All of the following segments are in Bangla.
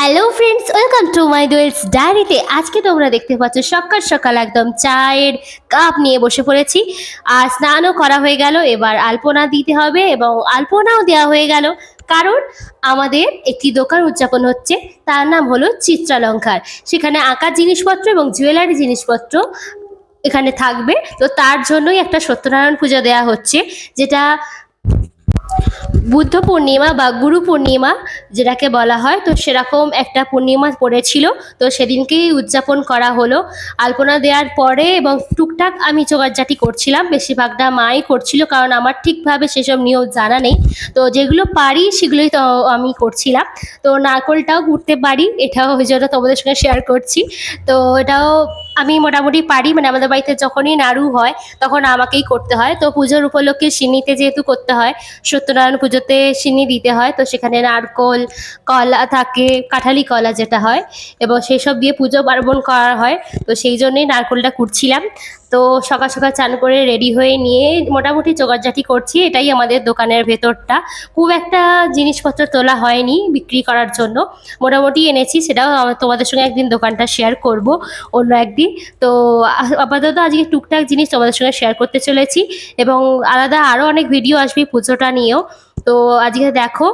Hello friends, welcome to my duels ডায়েরিতে। আজকে তোমরা দেখতে পাচ্ছ সকাল সকাল একদম চায়ের কাপ নিয়ে বসে পড়েছি। আর স্নানও করা হয়ে গেল, এবার আলপনা দিতে হবে এবং আলপনাও দেওয়া হয়ে গেল। কারণ আমাদের একটি দোকান উদযাপন হচ্ছে, তার নাম হলো চিত্রালঙ্কার। সেখানে আঁকার জিনিসপত্র এবং জুয়েলারি জিনিসপত্র এখানে থাকবে। তো তার জন্যই একটা সত্যনারায়ণ পূজা দেওয়া হচ্ছে, যেটা বুদ্ধ পূর্ণিমা বা গুরু পূর্ণিমা যেটাকে বলা হয়। তো সেরকম একটা পূর্ণিমা পড়েছিল, তো সেদিনকেই উদযাপন করা হলো আলপনা দেওয়ার পরে। এবং টুকটাক আমি জোগাড়জাটি করছিলাম, বেশিরভাগটা মাই করছিল, কারণ আমার ঠিকভাবে সেসব নিয়ম জানা নেই। তো যেগুলো পারি সেগুলোই তো আমি করছিলাম। তো নারকোলটাও কুড়তে পারি, এটাও ওই জন্য তোমাদের সঙ্গে শেয়ার করছি। তো এটাও আমি মোটামুটি পারি, মানে আমাদের বাড়িতে যখনই নাড়ু হয় তখন আমাকেই করতে হয়। তো পুজোর উপলক্ষে সিন্নিতে যেহেতু করতে হয়, সত্যনারায়ণ পুজোতে সিন্নি দিতে হয়, তো সেখানে নারকোল, কলা থাকে, কাঁঠালি কলা যেটা হয়, এবং সেই সব দিয়ে পুজো পার্বণ করা হয়। তো সেই জন্যই নারকোলটা কুড়ছিলাম। তো সকাল সকাল চান করে রেডি হয়ে নিয়ে মোটামুটি জোগাড়জাটি করছি। এটাই আমাদের দোকানের ভেতরটা। খুব একটা জিনিসপত্র তোলা হয়নি বিক্রি করার জন্য, মোটামুটি এনেছি, সেটাও তোমাদের সঙ্গে একদিন দোকানটা শেয়ার করব অন্য একদিন। তো আপাতত আজকে টুকটাক জিনিস তোমাদের সঙ্গে শেয়ার করতে চলেছি, এবং আলাদা আরও অনেক ভিডিও আসবে পুজোটা নিয়েও। তো আজকে দেখো,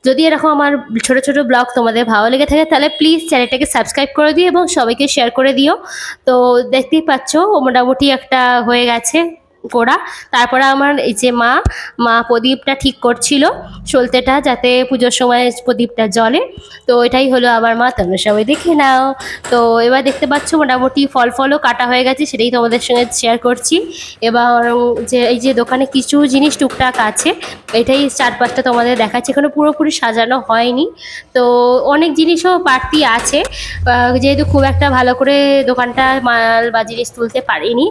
যদি এরকম আমার ছোট ছোট ব্লগ তোমাদের ভালো লেগে থাকে তাহলে প্লিজ চ্যানেলটাকে সাবস্ক্রাইব করে দিও এবং সবাইকে শেয়ার করে দিও। তো দেখতেই পাচ্ছ মোটামুটি একটা হয়ে গেছে করা। তারপরে আমার এই যে মা প্রদীপটা ঠিক করছিল, সলতেটা, যাতে পুজোর সময় প্রদীপটা জ্বলে। তো এটাই হলো আমার মা, তোমরা সবাই দেখে নাও। তো এবার দেখতে পাচ্ছ মোটামুটি ফলও কাটা হয়ে গেছে, সেটাই তোমাদের সঙ্গে শেয়ার করছি। এবার যে এই যে দোকানে কিছু জিনিস টুকটাক আছে, এটাই চারপাশটা তোমাদের দেখাচ্ছি, এখনো পুরোপুরি সাজানো হয়নি। তো অনেক জিনিসও বাড়তি আছে, যেহেতু খুব একটা ভালো করে দোকানটা মাল বা জিনিস তুলতে পারিনি।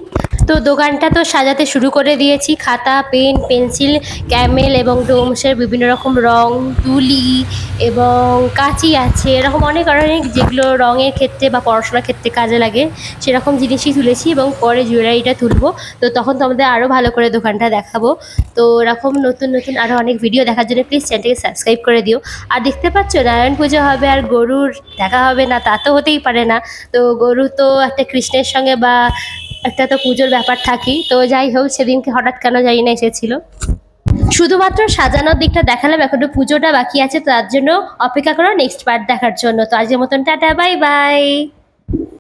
তো দোকানটা তো সাজাতে শুরু করে দিয়েছি, খাতা, পেন, পেন্সিল, ক্যামেল এবং ডোমসের বিভিন্ন রকম রং, তুলি এবং কাঁচি আছে, এরকম অনেক অনেক যেগুলো রঙের ক্ষেত্রে বা পড়াশোনার ক্ষেত্রে কাজে লাগে সেরকম জিনিসই তুলেছি, এবং পরে জুয়েলারিটা তুলবো। তো তখন তোমাদের আরও ভালো করে দোকানটা দেখাবো। তো এরকম নতুন নতুন আরও অনেক ভিডিও দেখার জন্য প্লিজ চ্যানেলটাকে সাবস্ক্রাইব করে দিও। আর দেখতে পাচ্ছ নারায়ণ পুজো হবে আর গরুর দেখা হবে না, তা তো হতেই পারে না। তো গরু তো একটা কৃষ্ণের সঙ্গে বা একটা তো পুজোর ব্যাপার থাকেই। তো যাই হোক, সেদিনকে হঠাৎ কেন জানি না এসেছিল। শুধুমাত্র সাজানোর দিকটা দেখালাম, এখনো পুজোটা বাকি আছে, তো তার জন্য অপেক্ষা করো নেক্সট পার্ট দেখার জন্য। তো আজকের মতন টাটা, বাই বাই।